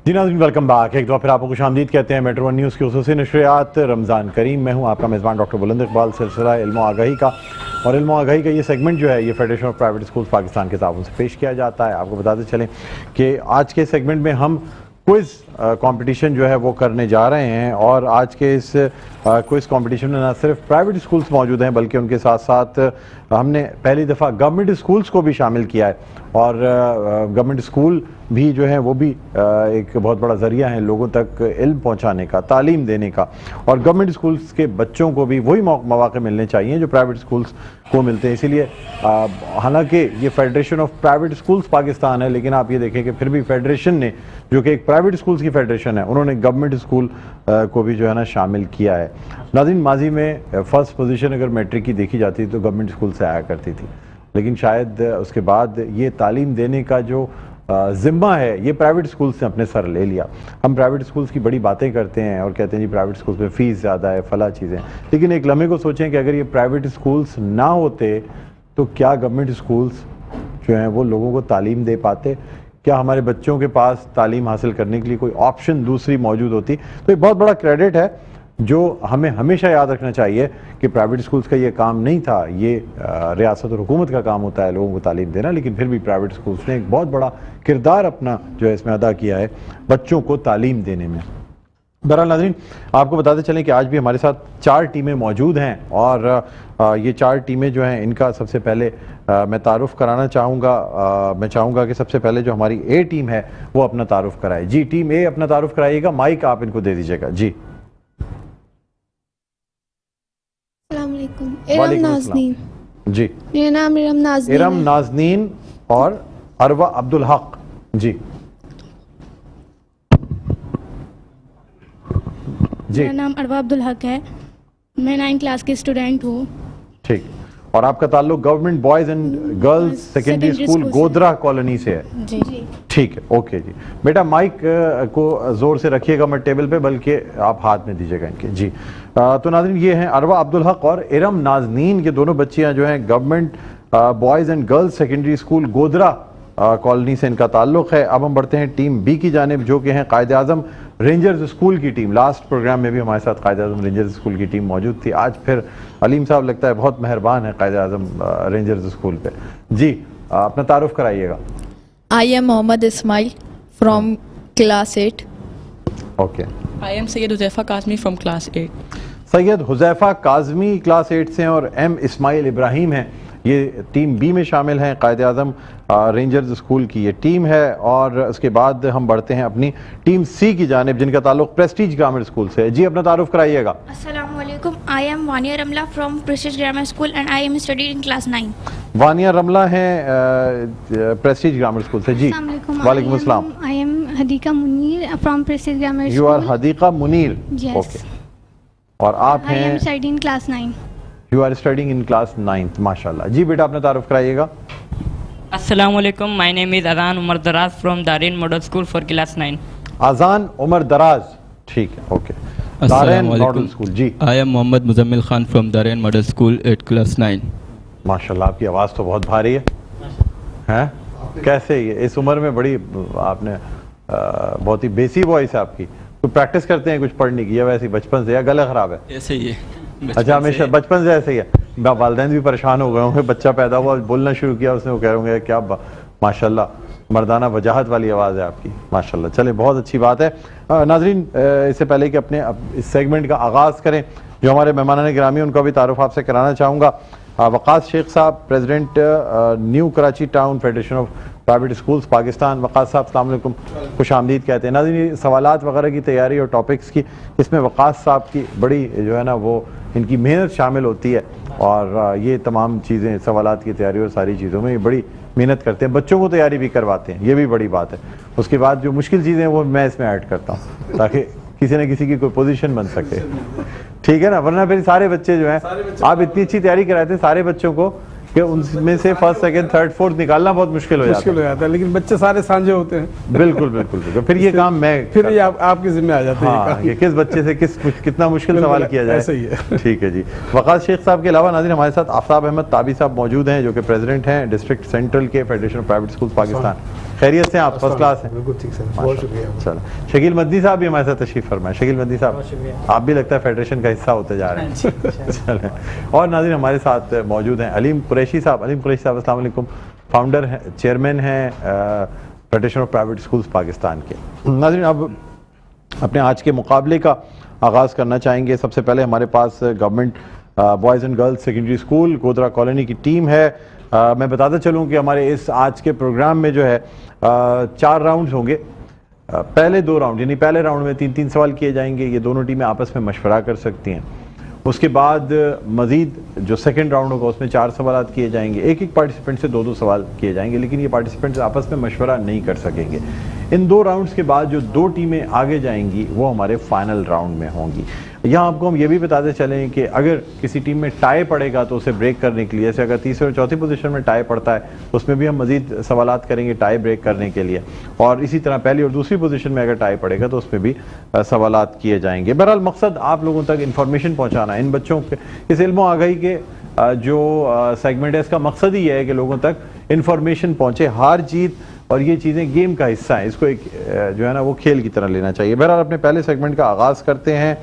جی ناظرین welcome back, ایک دفعہ پھر آپ کو خوش آمدید کہتے ہیں میٹرو ون نیوز کی خصوصی نشریات رمضان کریم میں ہوں آپ کا میزبان ڈاکٹر بلند اقبال۔ سلسلہ علم و آگاہی کا اور علم و آگاہی کا یہ سیگمنٹ جو ہے یہ federation of private schools Pakistan کے تعاون سے پیش کیا جاتا ہے۔ آپ کو بتاتے چلیں کہ آج کے سیگمنٹ میں ہم کوئز کمپٹیشن جو ہے وہ کرنے جا رہے ہیں، اور آج کے اس کوئز کمپٹیشن میں نہ صرف پرائیویٹ اسکولز موجود ہیں بلکہ ان کے ساتھ ساتھ ہم نے پہلی دفعہ گورنمنٹ اسکولز کو بھی شامل کیا ہے، اور گورنمنٹ اسکول بھی جو ہے وہ بھی ایک بہت بڑا ذریعہ ہے لوگوں تک علم پہنچانے کا، تعلیم دینے کا، اور گورنمنٹ اسکولز کے بچوں کو بھی وہی مواقع ملنے چاہیے جو پرائیویٹ اسکولز کو ملتے ہیں۔ اسی لیے حالانکہ یہ federation of private schools Pakistan ہے، لیکن آپ یہ دیکھیں کہ پھر بھی فیڈریشن نے، جو کہ ایک پرائیویٹ اسکولز کی فیڈریشن ہے، انہوں نے گورنمنٹ اسکول کو بھی جو ہے نا شامل کیا ہے۔ ناظرین ماضی میں فرسٹ پوزیشن اگر میٹرک کی دیکھی جاتی تو گورنمنٹ اسکول سے آیا کرتی تھی، لیکن شاید اس کے بعد یہ تعلیم دینے کا جو ذمہ ہے یہ پرائیویٹ اسکولز نے اپنے سر لے لیا۔ ہم پرائیویٹ اسکولز کی بڑی باتیں کرتے ہیں اور کہتے ہیں جی پرائیویٹ اسکولز میں فیس زیادہ ہے، فلاں چیزیں، لیکن ایک لمحے کو سوچیں کہ اگر یہ پرائیویٹ اسکولز نہ ہوتے تو کیا گورنمنٹ اسکولز جو ہیں وہ لوگوں کو تعلیم دے پاتے؟ کیا ہمارے بچوں کے پاس تعلیم حاصل کرنے کے لیے کوئی آپشن دوسری موجود ہوتی؟ تو یہ بہت بڑا کریڈٹ ہے جو ہمیں ہمیشہ یاد رکھنا چاہیے کہ پرائیویٹ اسکولز کا یہ کام نہیں تھا، یہ ریاست اور حکومت کا کام ہوتا ہے لوگوں کو تعلیم دینا، لیکن پھر بھی پرائیویٹ اسکولز نے ایک بہت بڑا کردار اپنا جو ہے اس میں ادا کیا ہے بچوں کو تعلیم دینے میں۔ بہرحال ناظرین آپ کو بتاتے چلیں کہ آج بھی ہمارے ساتھ 4 ٹیمیں موجود ہیں، اور یہ 4 ٹیمیں جو ہیں ان کا سب سے پہلے میں تعارف کرانا چاہوں گا۔ میں چاہوں گا کہ سب سے پہلے جو ہماری اے ٹیم ہے وہ اپنا تعارف کرائے۔ جی ٹیم اے اپنا تعارف کرائیے گا، مائک آپ ان کو دے دیجیے گا۔ جی السلام علیکم۔ ارم نازنین۔ جی میرا نام ارم نازنین ارم نازنین اور اروہ عبدالحق۔ جی جی میرا نام اروہ عبدالحق ہے، میں 9 کلاس کی اسٹوڈنٹ ہوں۔ ٹھیک، اور آپ کا تعلق government boys and girls secondary school Godhra colony سے ہے؟ جی ٹھیک ہے، اوکے جی بیٹا مائک کو زور سے رکھیے گا مت ٹیبل پہ، بلکہ آپ ہاتھ میں دیجیے گا ان کے۔ جی تو ناظرین یہ ہیں اروہ عبدالحق اور ارم نازنین، یہ دونوں بچیاں جو ہیں government boys and girls secondary school Godhra colony سے ان کا تعلق ہے۔ اب ہم بڑھتے ہیں ٹیم بی کی جانب، جو کہ ہیں قائد اعظم رینجرز اسکول کی ٹیم۔ لاسٹ پروگرام میں بھی ہمارے ساتھ قائد اعظم رینجرز اسکول کی ٹیم موجود تھی، آج پھر علیم صاحب لگتا ہے بہت مہربان ہے قائد اعظم رینجرز اسکول پہ۔ جی اپنا تعارف کرائیے گا۔ I am Mohammad Ismail from class 8. Okay, I am Syed Huzaifa Kazmi from class 8. Syed Huzaifa Kazmi class 8 سے ہیں، اور ایم اسماعیل ابراہیم ہیں، یہ ٹیم بی میں شامل ہیں۔ قائد اعظم رینجرز اسکول کی یہ ٹیم ہے، اور اس کے بعد ہم بڑھتے ہیں اپنی ٹیم سی کی جانب جن کا تعلق پریسٹیج گرامر اسکول سے ہے۔ جی اپنا تعارف کرائیے گا۔ السلام علیکم، I am Vania Ramla from Prestige Grammar School and I am studying in class 9. Vania رملہ ہیں پریسٹیج گرامر اسکول سے۔ جی السلام علیکم۔ وعلیکم السلام۔ I am Hadiqa Munir from Prestige Grammar School. You are Hadiqa Munir. Yes. Okay, اور آپ I am ہیں studying in class 9. You are studying in class 9th، ماشاء اللہ۔ جی بیٹا اپنا تعارف کرائیے گا۔ Assalamu alaikum, my name is Adhan Umar Daraz from Dareen Model School for class 9. آذان عمر دراز، ٹھیک ہے، اوکے۔ دارین ماڈل اسکول۔ جی I am Mohammad Muzammil Khan from Dareen Model School at class 9. ماشاء اللہ آپ کی آواز تو بہت بھاری ہے، ہیں کیسے یہ اس عمر میں بڑی آپ نے بہت ہی بیسی وائس ہے آپ کی، کوئی پریکٹس کرتے ہیں کچھ پڑھنے کی یا ویسے بچپن سے، یا گلا خراب ہے؟ ایسے ہی ہے۔ اچھا ہمیشہ بچپن سے ایسے ہی ہے؟ والدین بھی پریشان ہو گئے ہوں گے، بچہ پیدا ہوا بولنا شروع کیا اس نے، وہ کہہ رہے ہوں گے کیا ماشاء اللہ مردانہ وجاہت والی آواز ہے آپ کی، ماشاء اللہ۔ چلے بہت اچھی بات ہے۔ ناظرین اس سے پہلے کہ اپنے اس سیگمنٹ کا آغاز کریں، جو ہمارے مہمانان گرامی ان کا بھی تعارف آپ سے کرانا چاہوں گا۔ وقاص شیخ صاحب، president new Karachi town federation of private schools Pakistan. Waqas صاحب السلام علیکم، خوش آمدید کہتے ہیں۔ ناظرین سوالات وغیرہ کی تیاری اور ٹاپکس کی، اس میں وقاص صاحب کی بڑی جو ہے نا وہ ان کی محنت شامل ہوتی ہے، اور یہ تمام چیزیں سوالات کی تیاری اور ساری چیزوں میں یہ بڑی محنت کرتے ہیں، بچوں کو تیاری بھی کرواتے ہیں، یہ بھی بڑی بات ہے۔ اس کے بعد جو مشکل چیزیں ہیں وہ میں اس میں ایڈ کرتا ہوں تاکہ کسی نہ کسی کی کوئی پوزیشن بن سکے، ٹھیک ہے نا، ورنہ پھر سارے بچے جو ہیں آپ اتنی اچھی تیاری کراتے ہیں سارے بچوں کو کہ ان میں سے فرسٹ سیکنڈ تھرڈ فورتھ نکالنا بہت مشکل ہو جاتا ہے، لیکن بچے سارے سانجے ہوتے ہیں۔ بالکل بالکل بالکل، پھر یہ کام میں پھر یہ آپ کے ذمہ آ جاتے ہیں کہ کس بچے سے کتنا مشکل سوال کیا جائے۔ ایسا ہی ہے۔ ٹھیک ہے جی۔ وقاص شیخ صاحب کے علاوہ ناظرین ہمارے ساتھ آفتاب احمد تابی صاحب موجود ہیں، جو کہ پریزیڈنٹ ہیں ڈسٹرکٹ سینٹرل کے federation of private schools Pakistan. خیریت سے آپ فرسٹ کلاس ہیں؟ بالکل ٹھیک سر، بہت شکریہ. چلو شکیل مدنی صاحب بھی ہمارے ساتھ تشریف فرمائیں. شکیل مدنی صاحب آپ بھی لگتا ہے فیڈریشن کا حصہ ہوتے جا رہے ہیں. چلیں اور ناظرین ہمارے ساتھ موجود ہیں علیم قریشی صاحب. علیم قریشی صاحب السلام علیکم. فاؤنڈر ہیں، چیئرمین ہیں federation of private schools Pakistan کے. ناظرین اب اپنے آج کے مقابلے کا آغاز کرنا چاہیں گے. سب سے پہلے ہمارے پاس government boys and girls secondary school Godhra colony کی ٹیم ہے. میں بتاتا چلوں کہ ہمارے اس آج کے پروگرام میں جو ہے 4 راؤنڈز ہوں گے. پہلے 2 راؤنڈ یعنی پہلے راؤنڈ میں 3 سوال کیے جائیں گے. یہ دونوں ٹیمیں آپس میں مشورہ کر سکتی ہیں. اس کے بعد مزید جو سیکنڈ راؤنڈ ہوگا اس میں 4 سوالات کیے جائیں گے. ایک پارٹیسپینٹ سے 2 سوال کیے جائیں گے، لیکن یہ پارٹیسپینٹس آپس میں مشورہ نہیں کر سکیں گے. ان 2 راؤنڈز کے بعد جو 2 ٹیمیں آگے جائیں گی وہ ہمارے فائنل راؤنڈ میں ہوں گی. یہاں آپ کو ہم یہ بھی بتاتے چلیں کہ اگر کسی ٹیم میں ٹائی پڑے گا تو اسے بریک کرنے کے لیے، جیسے اگر تیسری اور چوتھی پوزیشن میں ٹائی پڑتا ہے اس میں بھی ہم مزید سوالات کریں گے ٹائی بریک کرنے کے لیے. اور اسی طرح پہلی اور دوسری پوزیشن میں اگر ٹائی پڑے گا تو اس میں بھی سوالات کیے جائیں گے. بہرحال مقصد آپ لوگوں تک انفارمیشن پہنچانا ہے. ان بچوں کے اس علم و آگاہی کے جو سیگمنٹ ہے اس کا مقصد ہی یہ ہے کہ لوگوں تک انفارمیشن پہنچے. ہار جیت اور یہ چیزیں گیم کا حصہ ہیں، اس کو ایک جو ہے نا وہ کھیل کی طرح لینا چاہیے. بہرحال اپنے پہلے سیگمنٹ کا آغاز کرتے ہیں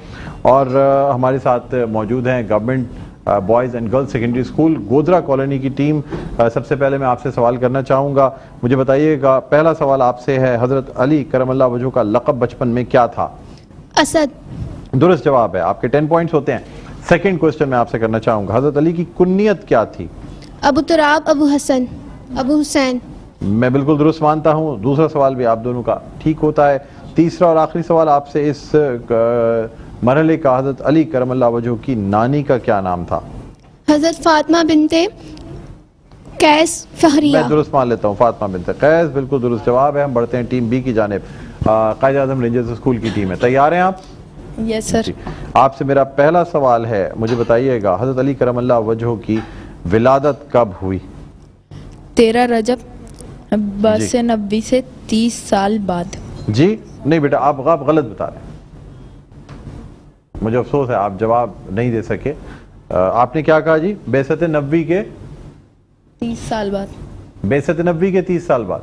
اور ہمارے ساتھ موجود ہیں government boys and girls secondary school Godhra colony کی ٹیم. سب سے پہلے میں آپ سے سوال کرنا چاہوں گا. مجھے بتائیے گا پہلا سوال آپ سے ہے، حضرت علی کرم اللہ وجہہ کا لقب بچپن میں کیا تھا؟ اسد. درست جواب ہے، آپ کے 10 پوائنٹس ہوتے ہیں. سیکنڈ کوسچن میں آپ سے کرنا چاہوں گا، حضرت علی کی کنیت کیا تھی؟ ابو تراب، ابو حسن، ابو حسین. میں بالکل درست مانتا ہوں. دوسرا سوال بھی آپ دونوں کا ٹھیک ہوتا ہے. تیسرا اور آخری سوال آپ سے اس مرحلے کا، حضرت علی کرم اللہ وجہہ کی نانی کا کیا نام تھا؟ حضرت فاطمہ بنت قیس فہریہ. میں درست مان لیتا ہوں، فاطمہ بنت قیس بالکل درست جواب ہے. ہم بڑھتے ہیں ٹیم بی کی جانب. قائد اعظم رینجرز اسکول کی ٹیم ہے. تیار ہیں آپ؟ یس سر. جی. آپ سے میرا پہلا سوال ہے، مجھے بتائیے گا حضرت علی کرم اللہ وجہہ کی ولادت کب ہوئی؟ 13 رجب 92 سے 30 سال بعد. جی نہیں بیٹا، آپ غلط بتا رہے ہیں. مجھے افسوس ہے آپ جواب نہیں دے سکے. آپ نے کیا کہا جی؟ بعثت نبوی کے 30 سال بعد. بعثت نبوی کے 30 سال بعد.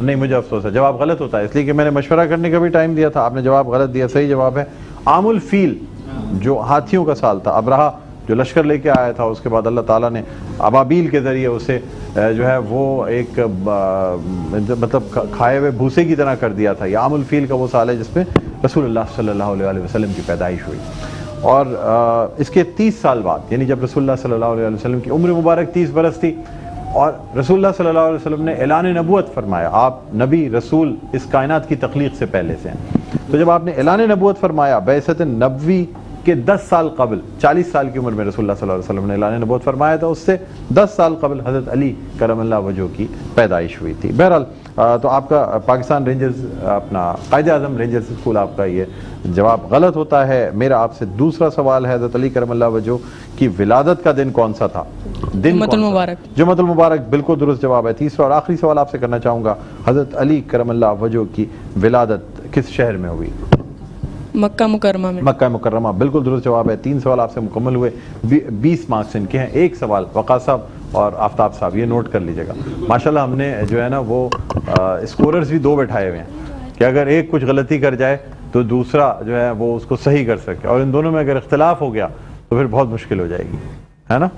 نہیں مجھے افسوس ہے، جواب غلط ہوتا ہے، اس لیے کہ میں نے مشورہ کرنے کا بھی ٹائم دیا تھا، آپ نے جواب غلط دیا. صحیح جواب ہے عام الفیل، جو ہاتھیوں کا سال تھا. ابرہہ جو لشکر لے کے آیا تھا، اس کے بعد اللہ تعالیٰ نے ابابیل کے ذریعے اسے جو ہے وہ ایک مطلب کھائے ہوئے بھوسے کی طرح کر دیا تھا. یہ عام الفیل کا وہ سال ہے جس میں رسول اللہ صلی اللہ علیہ وسلم کی پیدائش ہوئی. اور اس کے 30 سال بعد یعنی جب رسول اللہ صلی اللہ علیہ وسلم کی عمر مبارک 30 برس تھی اور رسول اللہ صلی اللہ علیہ وسلم نے اعلان نبوت فرمایا. آپ نبی رسول اس کائنات کی تخلیق سے پہلے سے ہیں. تو جب آپ نے اعلان نبوت فرمایا بعثت نبوی کے 10 سال قبل، 40 سال کی عمر میں رسول اللہ صلی اللہ علیہ وسلم نے اعلان نبوت فرمایا تھا، اس سے 10 سال قبل حضرت علی کرم اللہ وجہہ کی پیدائش ہوئی تھی. بہرحال تو آپ کا پاکستان رینجرز اپنا قائد اعظم رینجرز اسکول آپ کا یہ جواب غلط ہوتا ہے. میرا آپ سے دوسرا سوال ہے، حضرت علی کرم اللہ وجہہ کی ولادت کا دن کون سا تھا؟ جمعۃ المبارک. جمعۃ المبارک بالکل درست جواب ہے. تیسرا اور آخری سوال آپ سے کرنا چاہوں گا، حضرت علی کرم اللہ وجہہ کی ولادت کس شہر میں ہوئی؟ مکہ مکرمہ میں. مکہ مکرمہ بالکل درست جواب ہے. 3 سوال آپ سے مکمل ہوئے. 20 مارکس ان کے ہیں. 1 سوال وقاص صاحب اور آفتاب صاحب، یہ نوٹ کر لیجیے گا. ماشاءاللہ ہم نے جو ہے نا وہ اسکوررز بھی 2 بیٹھائے ہوئے ہیں کہ اگر ایک کچھ غلطی کر جائے تو دوسرا جو ہے وہ اس کو صحیح کر سکے، اور ان دونوں میں اگر اختلاف ہو گیا تو پھر بہت مشکل ہو جائے گی، ہے نا؟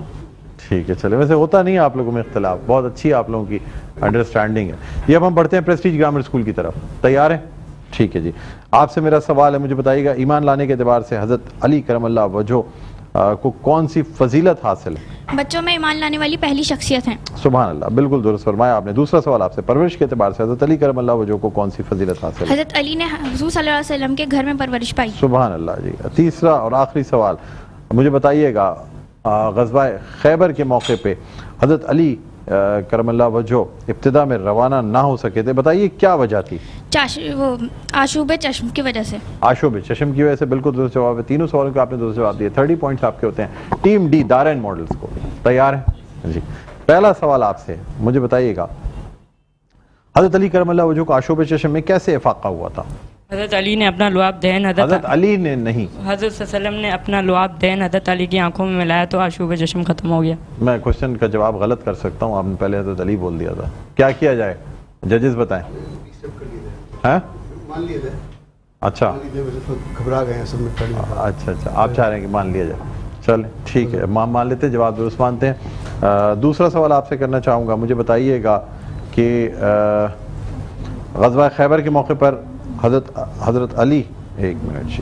ٹھیک ہے چلے. ویسے ہوتا نہیں ہے آپ لوگوں میں اختلاف، بہت اچھی آپ لوگوں کی انڈرسٹینڈنگ ہے. یہ اب ہم بڑھتے ہیں پریسٹیج گرامر اسکول کی طرف. تیار ہیں؟ ٹھیک ہے جی. آپ سے میرا سوال ہے، مجھے بتائیے گا ایمان لانے کے اعتبار سے حضرت علی کرم اللہ وجہہ کو کون سی فضیلت حاصل ہے؟ بچوں میں ایمان لانے والی پہلی شخصیت ہیں. سبحان اللہ بالکل درست فرمایا آپ نے. دوسرا سوال آپ سے، پرورش کے اعتبار سے حضرت علی کرم اللہ وجہہ کو کون سی فضیلت حاصل ہے؟ حضرت علی نے حضور صلی اللہ علیہ وسلم کے گھر میں پرورش پائی. سبحان اللہ جی. تیسرا اور آخری سوال مجھے بتائیے گا، غزوہ خیبر کے موقع پہ حضرت علی کرم اللہ وجہہ ابتدا میں روانہ نہ ہو سکے تھے، بتائیے کیا وجہ تھی؟ وہ آشوب چشم کی وجہ سے. آشوب چشم کی وجہ سے بالکل درست جواب ہے. تینوں سوالوں کے آپ نے درست جواب دیے. 30 پوائنٹس آپ کے ہوتے ہیں. ٹیم ڈی دارین ماڈلز کو تیار ہیں جی. پہلا سوال آپ سے، مجھے بتائیے گا حضرت علی کرم اللہ وجہہ کو آشوب چشم میں کیسے افاقہ ہوا تھا؟ حضرت علی نے اپنا لعاب دہن حضرت علی نے نہیں، حضرت صلی اللہ علیہ وسلم نے اپنا لعاب دہن حضرت علی کی آنکھوں میں ملایا تو آشوب چشم ختم ہو گیا. میں کوشچن کا جواب غلط کر سکتا ہوں، آپ نے پہلے حضرت علی بول دیا تھا. کیا کیا جائے ججز بتائیں؟ ہیں اچھا گھبرا گئے ہیں سب میں. اچھا آپ چاہ رہے ہیں کہ مان لیا جائے. چلیں ٹھیک ہے، مان لیتے ہیں، جواب درست مانتے ہیں. دوسرا سوال آپ سے کرنا چاہوں گا، مجھے بتائیے گا کہ غزوہ خیبر کے موقع پر حضرت علی، ایک منٹ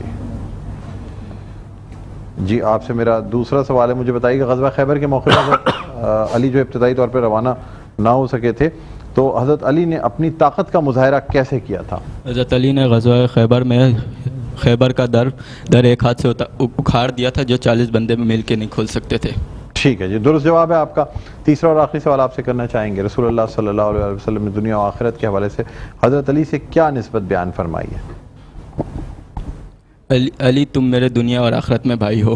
جی آپ سے میرا دوسرا سوال ہے، مجھے بتائیے گا غزوہ خیبر کے موقع پر حضرت علی جو ابتدائی طور پہ روانہ نہ ہو سکے تھے تو حضرت علی نے اپنی طاقت کا مظاہرہ کیسے کیا تھا؟ حضرت علی نے غزوہ خیبر میں خیبر کا در ایک ہاتھ سے اکھاڑ دیا تھا جو 40 بندے مل کے نہیں کھول سکتے تھے. ٹھیک ہے جی، درست جواب ہے آپ کا. تیسرا اور آخری سوال آپ سے کرنا چاہیں گے، رسول اللہ صلی اللہ علیہ وسلم نے دنیا و آخرت کے حوالے سے حضرت علی سے کیا نسبت بیان فرمائی ہے؟ علی تم میرے دنیا اور آخرت میں بھائی ہو.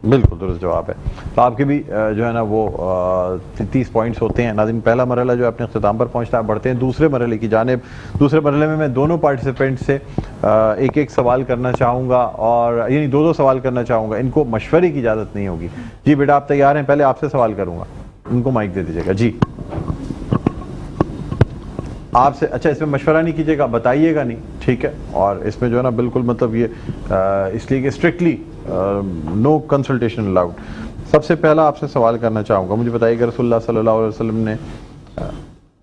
بالکل درست جواب ہے. تو آپ کے بھی جو ہے نا وہ 30 پوائنٹس ہوتے ہیں. ناظرین پہلا مرحلہ جو اپنے اختتام پر پہنچتا ہے، بڑھتے ہیں دوسرے مرحلے کی جانب. دوسرے مرحلے میں دونوں پارٹیسپینٹ سے ایک سوال کرنا چاہوں گا، اور یعنی 2 سوال کرنا چاہوں گا. ان کو مشورے کی اجازت نہیں ہوگی. جی بیٹا آپ تیار ہیں؟ پہلے آپ سے سوال کروں گا، ان کو مائک دے دیجیے گا. جی آپ سے، اچھا اس میں مشورہ نہیں کیجیے گا، بتائیے گا نہیں، ٹھیک ہے؟ اور اس میں جو ہے نا بالکل مطلب یہ اس لیے کہ اسٹرکٹلی نو کنسلٹیشن الاؤڈ. سب سے پہلا آپ سے سوال کرنا چاہوں گا، مجھے بتائیے گا رسول اللہ صلی اللہ علیہ وسلم نے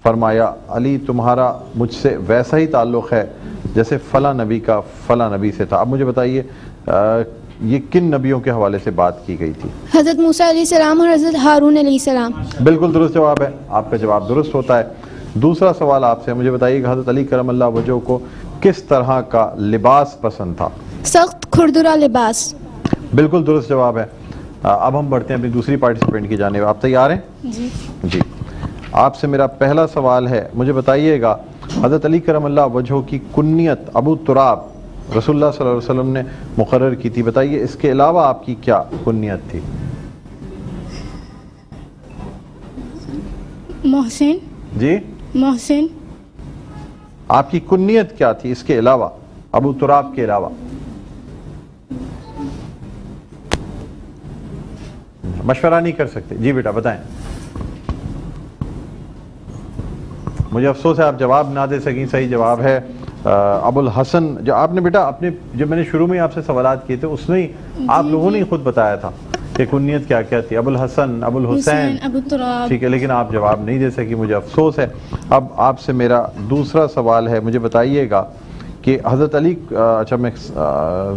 فرمایا علی تمہارا مجھ سے ویسا ہی تعلق ہے جیسے فلاں نبی کا فلاں نبی سے تھا. اب مجھے بتائیے یہ کن نبیوں کے حوالے سے بات کی گئی تھی؟ حضرت موسیٰ علیہ السلام اور حضرت ہارون علیہ السلام. بالکل درست جواب ہے، آپ کا جواب درست ہوتا ہے. دوسرا سوال آپ سے، مجھے بتائیے کہ حضرت علی کرم اللہ وجہہ کو کس طرح کا لباس پسند تھا؟ سخت کھردرا لباس. بالکل درست جواب ہے. اب ہم بڑھتے ہیں اپنی دوسری پارٹیسپینٹ کی جانب. آپ تیار ہیں؟ جی جی آپ سے میرا پہلا سوال ہے، مجھے بتائیے گا حضرت علی کرم اللہ وجہہ کی کنیت ابو تراب رسول اللہ صلی اللہ علیہ وسلم نے مقرر کی تھی. بتائیے اس کے علاوہ آپ کی کیا کنیت تھی؟ محسن. جی محسن. آپ کی کنیت کیا تھی اس کے علاوہ، ابو تراب کے علاوہ؟ مشورہ نہیں کر سکتے. جی بیٹا بتائیں. مجھے افسوس ہے آپ جواب نہ دے سکیں. صحیح جواب ہے ابو الحسن. جو آپ نے بیٹا اپنے، جب میں نے شروع میں آپ سے سوالات کیے تھے اس میں آپ لوگوں نے خود بتایا تھا کہ کنیت کیا کیا تھی، ابو الحسن، ابو الحسین، ابو تراب. ٹھیک ہے، لیکن آپ جواب نہیں دے سکی، مجھے افسوس ہے. اب آپ سے میرا دوسرا سوال ہے، مجھے بتائیے گا کہ حضرت علی، اچھا میں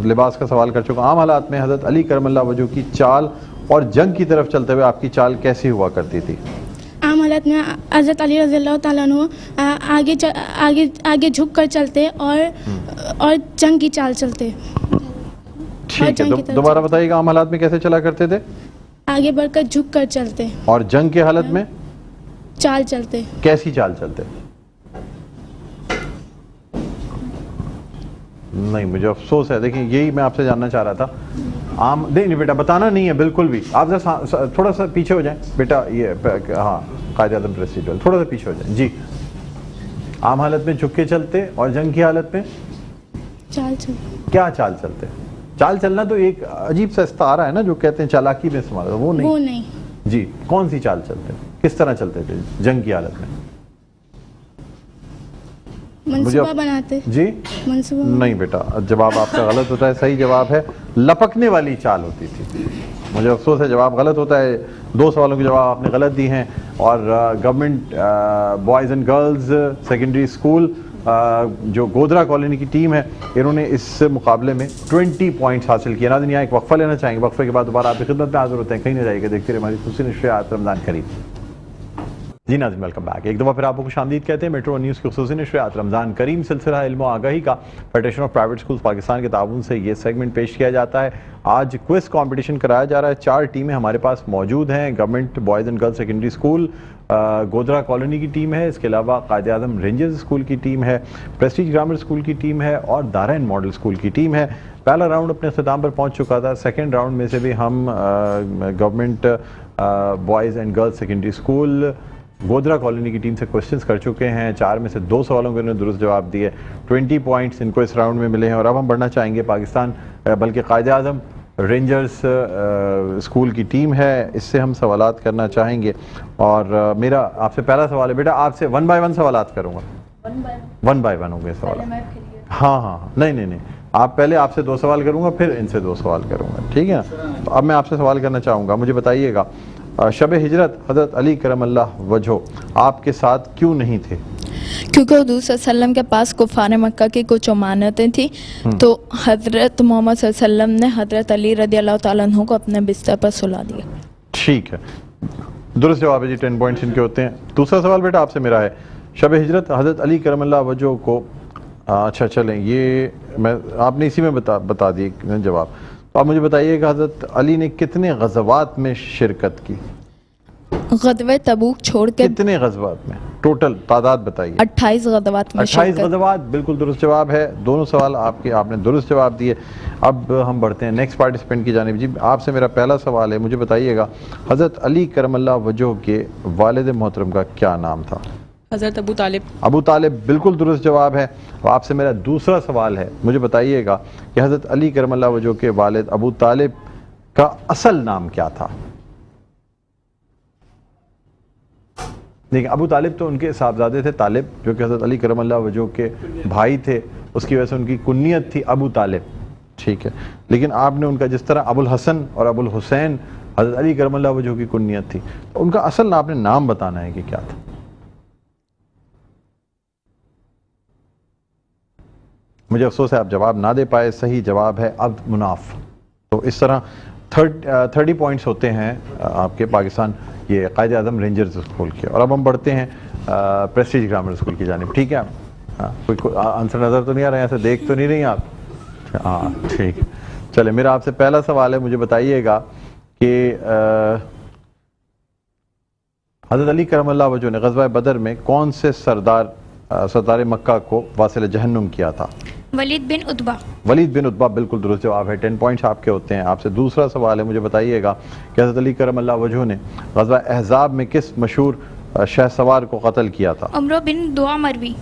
لباس کا سوال کر چکا. عام حالات میں حضرت علی کرم اللہ وجہہ کی چال اور جنگ کی طرف چلتے ہوئے آپ کی چال کیسی ہوا کرتی تھی؟ عام حالت میں حضرت علی رضی اللہ تعالیٰ عنہ آگے جھک کر چلتے اور جنگ کی چال چلتے. ٹھیک ہے، دوبارہ بتائیے گا عام حالات میں کیسے چلا کرتے تھے؟ آگے بڑھ کر جھک کر چلتے. اور جنگ کے حالت میں چال چلتے. کیسی چال چلتے؟ نہیں، مجھے افسوس ہے. دیکھیں یہی میں آپ سے جاننا چاہ رہا تھا. عام نہیں بیٹا بتانا نہیں ہے بالکل بھی. آپ تھوڑا سا پیچھے ہو جائیں بیٹا. یہ ہاں قائد اعظم پریسیڈنٹ تھوڑا سا پیچھے ہو جائیں. جی عام حالت میں جھک کے چلتے اور جنگ کی حالت میں چال چلتے. کیا چال چلتے؟ چال چلنا تو ایک عجیب سا استعارہ ہے نا جو کہتے ہیں چالاکی میں استعمال، وہ نہیں. جی کون سی چال چلتے، کس طرح چلتے تھے جنگ کی حالت میں؟ منصوبہ بناتے. جی منصوبہ نہیں بیٹا، جواب آپ کا غلط ہوتا ہے. صحیح جواب ہے لپکنے والی چال ہوتی تھی. مجھے افسوس ہے جواب غلط ہوتا ہے. 2 سوالوں کے جواب آپ نے غلط دی ہیں. اور government boys and girls secondary school جو گودرا کالونی کی ٹیم ہے، انہوں نے اس مقابلے میں 20 پوائنٹس حاصل کیے. ناظرین یہاں ایک وقفہ لینا چاہیں گے، وقفے کے بعد دوبارہ آپ کی خدمت میں حاضر ہوتے ہیں. کہیں نہ جائیے گا، دیکھتے رہیے ہماری خصوصی نشریات رمضان کریم. جی ناظرین ویلکم بیک. ایک دفعہ پھر آپ کو خوش آمدید کہتے ہیں. میٹرو نیوز کی خصوصی نشریات رمضان کریم سلسلہ علم و آگاہی کا federation of private schools Pakistan کے تعاون سے یہ سیگمنٹ پیش کیا جاتا ہے. آج کوئز کمپٹیشن کرایا جا رہا ہے. 4 ٹیمیں ہمارے پاس موجود ہیں. Government boys and girls secondary school Godhra colony کی ٹیم ہے، اس کے علاوہ قائد اعظم رینجرز اسکول کی ٹیم ہے، پریسٹیج گرامر اسکول کی ٹیم ہے اور دارین ماڈل اسکول کی ٹیم ہے. پہلا راؤنڈ اپنے اختتام پر پہنچ چکا تھا. سیکنڈ راؤنڈ میں سے بھی ہم government boys and girls secondary school Godhra colony کی ٹیم سے کوشچنس کر چکے ہیں. 4 میں سے 2 سوالوں کے انہوں نے درست جواب دیے. 20 پوائنٹس ان کو اس راؤنڈ میں ملے ہیں. اور اب ہم بڑھنا چاہیں گے پاکستان بلکہ قائد اعظم رینجرز اسکول کی ٹیم ہے, اس سے ہم سوالات کرنا چاہیں گے. اور میرا آپ سے پہلا سوال ہے بیٹا, آپ سے 1 بائی 1 سوالات کروں گا. 1 بائی 1 ہوں گے سوالات. ہاں نہیں, آپ پہلے آپ سے 2 سوال کروں گا, پھر ان سے 2 سوال کروں گا, ٹھیک ہے نا. تو اب میں آپ سے سوال کرنا چاہوں گا, مجھے بتائیے گا شب ہجرت حضرت علی کرم اللہ وجہہ آپ کے ساتھ کیوں نہیں تھے؟ کیونکہ حضور صلی اللہ علیہ وسلم کے پاس کفار مکہ کی کچھ امانتیں تھیں, تو حضرت محمد صلی اللہ علیہ وسلم نے حضرت علی رضی اللہ تعالیٰ عنہ کو اپنے بستر پر سلا دیا. ٹھیک ہے, درست جواب ہے جی. 10 پوائنٹس ان کے ہوتے ہیں. دوسرا سوال بیٹا آپ سے میرا ہے, شب ہجرت حضرت علی کرم اللہ وجہہ کو, اچھا چلیں یہ میں آپ نے اسی میں بتا دیے جواب. تو آپ مجھے بتائیے کہ حضرت علی نے کتنے غزوات میں شرکت کی؟ غزوہ تبوک چھوڑ کے کتنے غزوات میں ٹوٹل تعداد بتائیے؟ 28 غزوات میں 28 غزوات, بالکل درست جواب ہے. دونوں سوال آپ نے درست جواب دیے. اب ہم بڑھتے ہیں نیکسٹ پارٹیسپینٹ کی جانب. جی آپ سے میرا پہلا سوال ہے, مجھے بتائیے گا حضرت علی کرم اللہ وجہہ کے والد محترم کا کیا نام تھا؟ حضرت ابو طالب. ابو طالب بالکل درست جواب ہے. اور آپ سے میرا دوسرا سوال ہے, مجھے بتائیے گا کہ حضرت علی کرم اللہ وجہہ کے والد ابو طالب کا اصل نام کیا تھا؟ دیکھیں ابو طالب تو ان کے صاحبزادے تھے طالب, جو کہ حضرت علی کرم اللہ وجہہ کے بھائی تھے, اس کی وجہ سے ان کی کنیت تھی ابو طالب, ٹھیک ہے. لیکن آپ نے ان کا جس طرح ابو الحسن اور ابو الحسین حضرت علی کرم اللہ وجہہ کی کنیت تھی, تو ان کا اصل آپ نے نام بتانا ہے کہ کیا تھا. مجھے افسوس ہے آپ جواب نہ دے پائے. صحیح جواب ہے عبد مناف. تو اس طرح 30 پوائنٹس ہوتے ہیں آپ کے پاکستان یہ قائد اعظم رینجرز اسکول کے. اور اب ہم بڑھتے ہیں پریسٹیج گرامر اسکول کی جانب, ٹھیک ہے. کوئی آنسر نظر تو نہیں آ رہا ہے, ایسے دیکھ تو نہیں رہی آپ؟ ہاں ٹھیک. چلے میرا آپ سے پہلا سوال ہے, مجھے بتائیے گا کہ حضرت علی کرم اللہ وجہہ نے غزوہ بدر میں کون سے سردار مکہ کو واصل جہنم کیا تھا؟ ولید بن عتبہ. ولید بن عتبہ بالکل درست جواب ہے. 10 پوائنٹس آپ کے ہوتے ہیں. آپ سے دوسرا سوال ہے, مجھے بتائیے گا کہ حضرت علی کرم اللہ وجہہ نے غزوہ احزاب میں کس مشہور شہ سوار کو قتل کیا تھا؟ عمرو بن دعامری.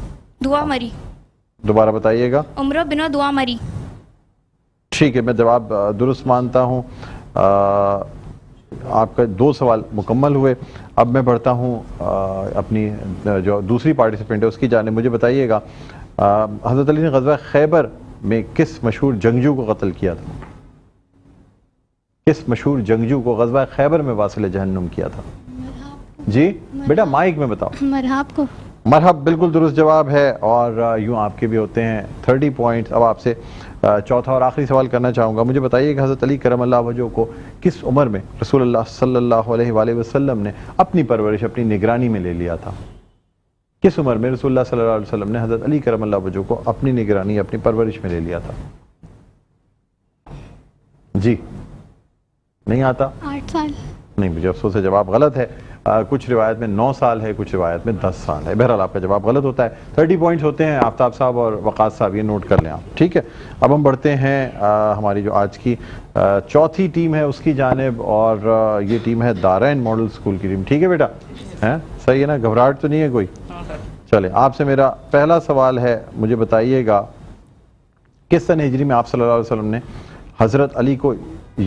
دوبارہ بتائیے گا. عمرو بن دعامری. ٹھیک ہے, میں جواب درست مانتا ہوں. آپ کا 2 سوال مکمل ہوئے. اب میں بڑھتا ہوں اپنی جو دوسری پارٹیسپینٹ ہے اس کی جانب. مجھے بتائیے گا حضرت علی نے غزوہ خیبر میں کس مشہور جنگجو کو قتل کیا تھا؟ کس مشہور جنگجو کو غزوہ خیبر میں واصل جہنم کیا تھا؟ جی بیٹا مائک میں بتاؤ. مرحب کو. مرحب بالکل درست جواب ہے. اور یوں آپ کے بھی ہوتے ہیں 30 پوائنٹس. اب آپ سے چوتھا اور آخری سوال کرنا چاہوں گا. مجھے بتائیے کہ حضرت علی کرم اللہ وجہہ کو کس عمر میں رسول اللہ صلی اللہ علیہ وآلہ وسلم نے اپنی پرورش اپنی نگرانی میں لے لیا تھا؟ کس عمر میں رسول اللہ صلی اللہ علیہ وسلم نے حضرت علی کرم اللہ وجہہ کو اپنی نگرانی اپنی پرورش میں لے لیا تھا؟ جی نہیں آتا؟ 8 سال. نہیں, مجھے افسوس ہے جواب غلط ہے. کچھ روایت میں 9 سال ہے, کچھ روایت میں 10 سال ہے. بہرحال آپ کا جواب غلط ہوتا ہے. 30 پوائنٹس ہوتے ہیں. آفتاب صاحب اور وقاص صاحب یہ نوٹ کر لیں آپ, ٹھیک ہے. اب ہم بڑھتے ہیں ہماری جو آج کی چوتھی ٹیم ہے اس کی جانب, اور یہ ٹیم ہے دارین ماڈل اسکول کی ٹیم, ٹھیک ہے بیٹا؟ صحیح ہے نا, گھبراہٹ تو نہیں ہے کوئی؟ چلے آپ سے میرا پہلا سوال ہے, مجھے بتائیے گا کس سن ہجری میں آپ صلی اللہ علیہ وسلم نے حضرت علی کو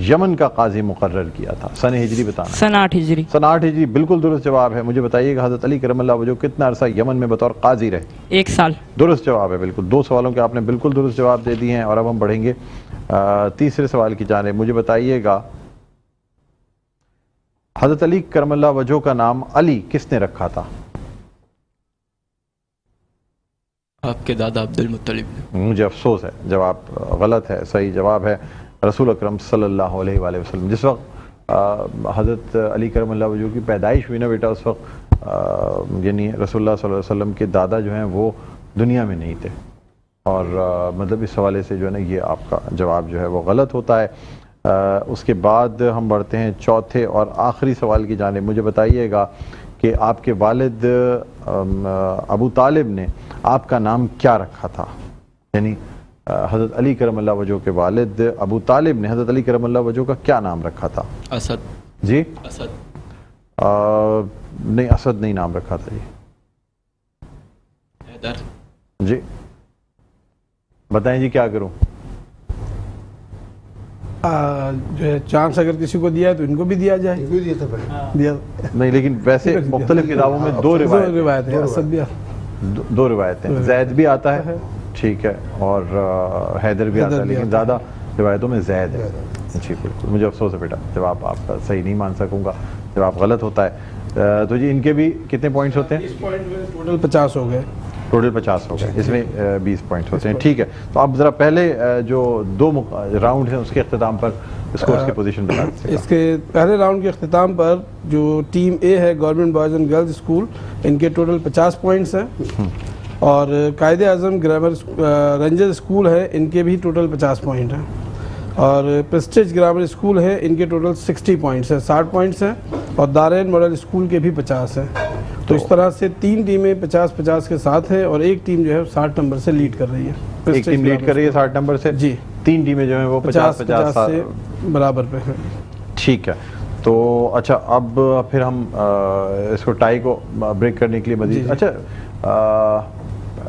یمن کا قاضی مقرر کیا تھا؟ سن ہجری بتانا. سن 8 ہجری. سن 8 ہجری بالکل درست جواب ہے. مجھے بتائیے کہ حضرت علی کرم اللہ وجہہ کتنا عرصہ یمن میں بطور قاضی رہے؟ 1 سال. درست جواب ہے بالکل. 2 سوالوں کے آپ نے بالکل درست جواب دے دیے ہیں. اور اب ہم بڑھیں گے تیسرے سوال کی جانب. مجھے بتائیے گا حضرت علی کرم اللہ وجہہ کا نام علی کس نے رکھا تھا؟ آپ کے دادا عبد المطلب نے. مجھے افسوس ہے جواب غلط ہے. صحیح جواب ہے رسول اکرم صلی اللہ علیہ وآلہ وسلم. جس وقت حضرت علی کرم اللہ وجہہ کی پیدائش ہوئی نا بیٹا, اس وقت یعنی رسول اللہ صلی اللہ علیہ وسلم کے دادا جو ہیں وہ دنیا میں نہیں تھے. اور مطلب اس حوالے سے جو ہے نا یہ آپ کا جواب جو ہے وہ غلط ہوتا ہے. اس کے بعد ہم بڑھتے ہیں چوتھے اور آخری سوال کی جانب. مجھے بتائیے گا کہ آپ کے والد ابو طالب نے آپ کا نام کیا رکھا تھا؟ یعنی حضرت علی کرم اللہ وجہہ کے والد ابو طالب نے حضرت علی کرم اللہ وجہہ کا کیا نام رکھا تھا؟ اسد. جی اسد. نہیں اسد نہیں نام رکھا تھا جی. حیدر. جی بتائیں جی کیا کروں. جو ہے چانس اگر کسی کو دیا ہے تو ان کو بھی دیا جائے. یہ بھی دیا تھا پہلے. دیا نہیں لیکن ویسے مختلف کتابوں میں دو روایت ہے. اسد بھی دو روایتیں. زید بھی آتا ہے ٹھیک ہے اور حیدر بھی آتا ہے لیکن زیادہ روایتوں میں زید ہے. جی بالکل مجھے افسوس ہے بیٹا جواب آپ کا صحیح نہیں مان سکوں گا جواب غلط ہوتا ہے. تو جی ان کے بھی کتنے پوائنٹس ہوتے ہیں؟ اس پوائنٹ میں ٹوٹل 50 ہو گئے. ٹوٹل 50 ہو گئے اس میں 20 پوائنٹس ہوتے ہیں ٹھیک ہے. تو آپ ذرا پہلے جو 2 راؤنڈ ہیں اس کے اختتام پر اسکورز کی پوزیشن بتا دیجیے. اس کے پہلے راؤنڈ کے اختتام پر جو ٹیم اے ہے government boys and girls school ان کے ٹوٹل 50 پوائنٹس ہیں اور Quaid Azam grammar ranger school ہے ان کے بھی ٹوٹل 50 پوائنٹ ہیں اور پریسٹیج گرامر اسکول ہے ان کے ٹوٹل 60 پوائنٹس ہیں 60 پوائنٹس ہیں اور دارین ماڈل اسکول کے بھی 50 ہیں. تو اس طرح سے 3 ٹیمیں 50-50 کے ساتھ ہیں اور ایک ٹیم جو ہے 60 نمبر سے لیڈ کر رہی ہے. ایک ٹیم لیڈ کر رہی ہے 60 نمبر سے. جی 3 ٹیمیں جو ہیں وہ 50-50 سے برابر پہ ہیں. ٹھیک ہے. تو اچھا اب پھر ہم اس کو ٹائی کو بریک کرنے کے لیے مزید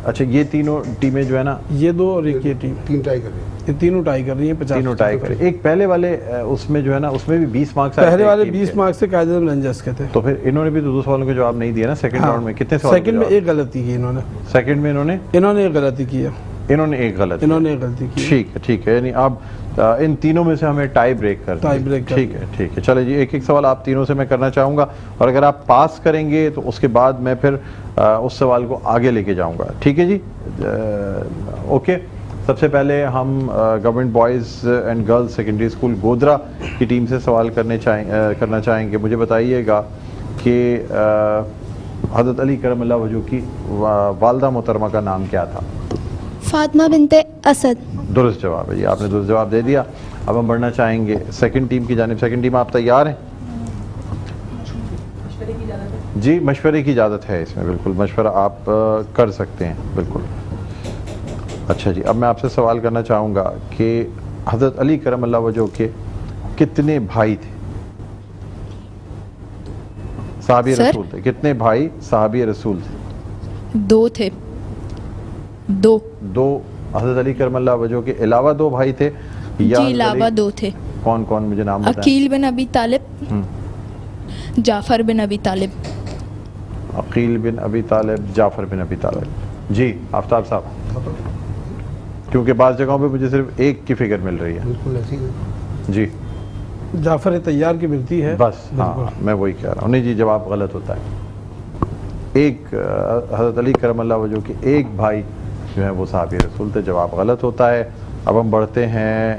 اچھا یہ تینوں ٹیمیں جو ہے نا یہ 2 اور ایک یہ ٹیم 3 ٹائی کر رہی ہیں. یہ تینوں ٹائی کر رہی ہیں 50 تینوں ٹائی کر رہی ہیں. ایک پہلے والے اس میں جو ہے نا اس میں بھی 20 مارکس آئے. پہلے والے 20 مارکس سے قائد اعظم رینجرز کے تھے. تو پھر انہوں نے بھی 2 سوالوں کے جواب نہیں دیا نا سیکنڈ راؤنڈ میں. کتنے سوال؟ سیکنڈ میں ایک غلطی کی انہوں نے. سیکنڈ میں انہوں نے ایک غلطی کی ہے. انہوں نے ایک غلطی کی. ٹھیک ہے یعنی اب ان تینوں میں سے ہمیں ٹائی بریک کر دیں. ٹھیک ہے چلے جی ایک سوال آپ تینوں سے میں کرنا چاہوں گا اور اگر آپ پاس کریں گے تو اس کے بعد میں پھر اس سوال کو آگے لے کے جاؤں گا. ٹھیک ہے جی اوکے. سب سے پہلے ہم government boys and girls secondary school Godhra کی ٹیم سے سوال کرنا چاہیں گے. مجھے بتائیے گا کہ حضرت علی کرم اللہ وجہ کی والدہ محترمہ کا نام کیا تھا؟ فاطمہ بنت اسد. درست جواب ہے جی آپ نے درست جواب دے دیا. اب ہم بڑھنا چاہیں گے سیکنڈ ٹیم کی جانب. سیکنڈ ٹیم آپ تیار ہیں؟ جی مشورے کی اجازت ہے اس میں. بالکل مشورہ آپ کر سکتے ہیں بالکل. اچھا جی اب میں آپ سے سوال کرنا چاہوں گا کہ حضرت علی کرم اللہ وجہ کے کتنے بھائی تھے صحابی رسول تھے؟ کتنے بھائی صحابی رسول تھے؟ 2 تھے. 2 حضرت علی کرم اللہ وجہ کے علاوہ 2 بھائی تھے جی علاوہ 2 تھے. کون کون مجھے نام بتائیں. عقیل بن ابی طالب جعفر بن ابی طالب. عقیل بن ابی طالب جعفر بن ابی طالب. جی آفتاب صاحب کیونکہ بعض جگہوں پہ مجھے صرف ایک کی فگر مل رہی ہے. بالکل ایسی ہے. جی جعفر تیار کی ملتی ہے بس ہاں میں وہی کہہ رہا ہوں. نہیں جی جواب غلط ہوتا ہے. ایک حضرت علی کرم اللہ وجہ کے ایک بھائی جو ہیں وہ صحابی رسول تھے. جواب غلط ہوتا ہے. اب ہم بڑھتے ہیں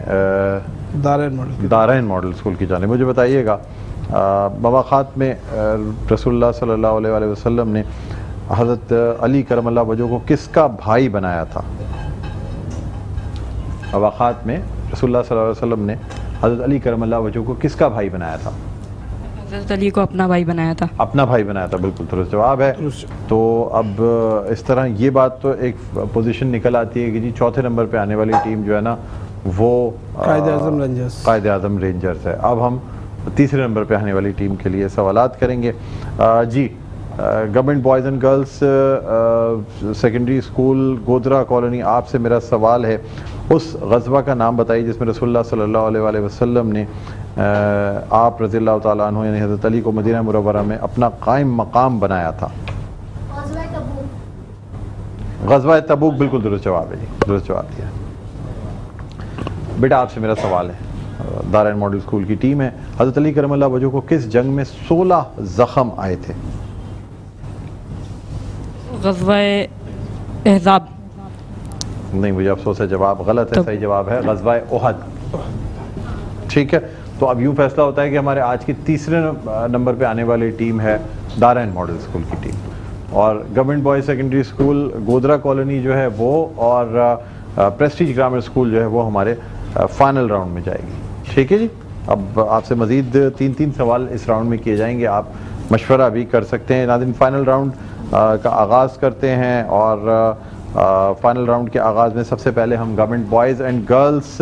دارین ماڈل اسکول کی جانب. مجھے بتائیے گا مواقعات میں رسول اللہ صلی اللہ علیہ وسلم نے حضرت علی کرم اللہ وجہ کو کس کا بھائی بنایا تھا؟ مواقعات میں رسول اللہ صلی اللہ علیہ وسلم نے حضرت علی کرم اللہ وجہ کو کس کا بھائی بنایا تھا؟ حضرت علی کو اپنا بھائی بنایا تھا. اپنا بھائی بنایا تھا بالکل درست جواب ہے. تو اب اس طرح یہ بات تو ایک پوزیشن نکل آتی ہے کہ جی چوتھے نمبر پہ آنے والی ٹیم جو ہے نا وہ قائد اعظم رینجرز ہے. اب ہم تیسرے نمبر پہ آنے والی ٹیم کے لیے سوالات کریں گے. جی government boys and girls secondary school Godhra colony آپ سے میرا سوال ہے اس غزوہ کا نام بتائیے جس میں رسول اللہ صلی اللہ علیہ وسلم نے آپ رضی اللہ تعالیٰ عنہ یعنی حضرت علی کو مدینہ منورہ میں اپنا قائم مقام بنایا تھا. غزوہ تبوک بالکل درست جواب ہے جی درست جواب دیا. بیٹا آپ سے میرا سوال ہے دارین ماڈل اسکول کی ٹیم ہے. حضرت علی کرم اللہ وجہ کو کس جنگ میں 16 زخم آئے تھے؟ غزوہ احزاب. نہیں مجھے افسوس ہے جواب غلط ہے. صحیح جواب ہے غزوہ احد. ٹھیک ہے تو اب یوں فیصلہ ہوتا ہے کہ ہمارے آج کی تیسرے نمبر پہ آنے والی ٹیم ہے دارین ماڈل اسکول کی ٹیم اور government boys secondary school Godhra colony جو ہے وہ اور پریسٹیج گرامر اسکول جو ہے وہ ہمارے فائنل راؤنڈ میں جائے گی. ٹھیک ہے جی اب آپ سے مزید 3 سوال اس راؤنڈ میں کیے جائیں گے. آپ مشورہ بھی کر سکتے ہیں. ناظرین فائنل راؤنڈ کا آغاز کرتے ہیں اور فائنل راؤنڈ کے آغاز میں سب سے پہلے ہم گورنمنٹ بوائز اینڈ گرلز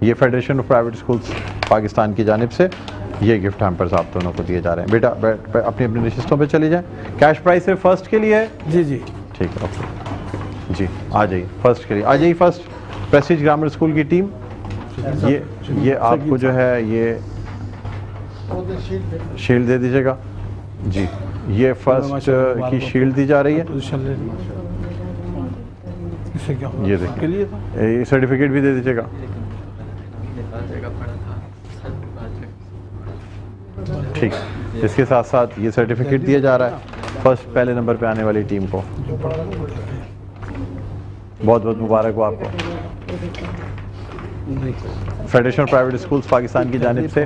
یہ federation of private schools Pakistan کی جانب سے یہ گفٹ ہیمپرز آپ دونوں کو دیے جا رہے ہیں. بیٹا اپنی اپنی نشستوں پہ چلی جائیں. کیش پرائز صرف فرسٹ کے لیے ہے؟ جی جی ٹھیک ہے اوکے جی آ جائیے فرسٹ کے لیے آ جائیے. فرسٹ پریسٹیج گرامر اسکول کی ٹیم یہ آپ کو جو ہے یہ شیلڈ دے دیجیے گا جی. یہ فرسٹ کی شیلڈ دی جا رہی ہے. یہ دیکھیں یہ سرٹیفکیٹ بھی دے دیجیے گا. ٹھیک اس کے ساتھ ساتھ یہ سرٹیفکیٹ دیا جا رہا ہے فرسٹ پہلے نمبر پہ آنے والی ٹیم کو. بہت بہت مبارک ہو آپ کو. فیڈریشن پرائیویٹ اسکولس پاکستان کی جانب سے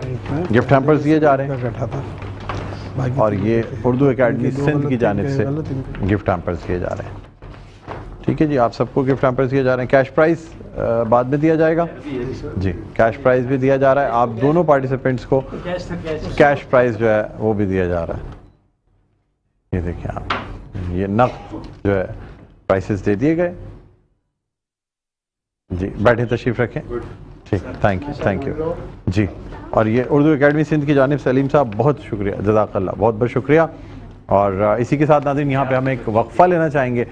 گفٹ ہیمپرز دیے جا رہے ہیں اور یہ اردو اکیڈمی سندھ کی جانب سے گفٹ ہیمپرز دیے جا رہے ہیں. ٹھیک ہے جی آپ سب کو گفٹ ہیمپرز دیے جا رہے ہیں. کیش پرائز بعد میں دیا جائے گا جی. کیش پرائز بھی دیا جا رہا ہے. آپ دونوں پارٹیسپینٹس کو کیش پرائز جو ہے وہ بھی دیا جا رہا ہے. یہ دیکھیں آپ یہ نقد جو ہے پرائسز دے دیے گئے جی. بیٹھے تشریف رکھیں. ٹھیک تھینک یو جی. اور یہ اردو اکیڈمی سندھ کی جانب سے علیم صاحب بہت شکریہ جزاک اللہ بہت بہت شکریہ. اور اسی کے ساتھ ناظرین یہاں پہ ہم ایک وقفہ لینا چاہیں گے.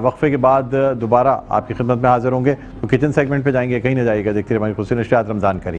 وقفے کے بعد دوبارہ آپ کی خدمت میں حاضر ہوں گے. تو کچن سیگمنٹ پہ جائیں گے کہیں نہ جائیے گا. دیکھتے رہیے ہماری خصوصی نشریات رمضان کریم.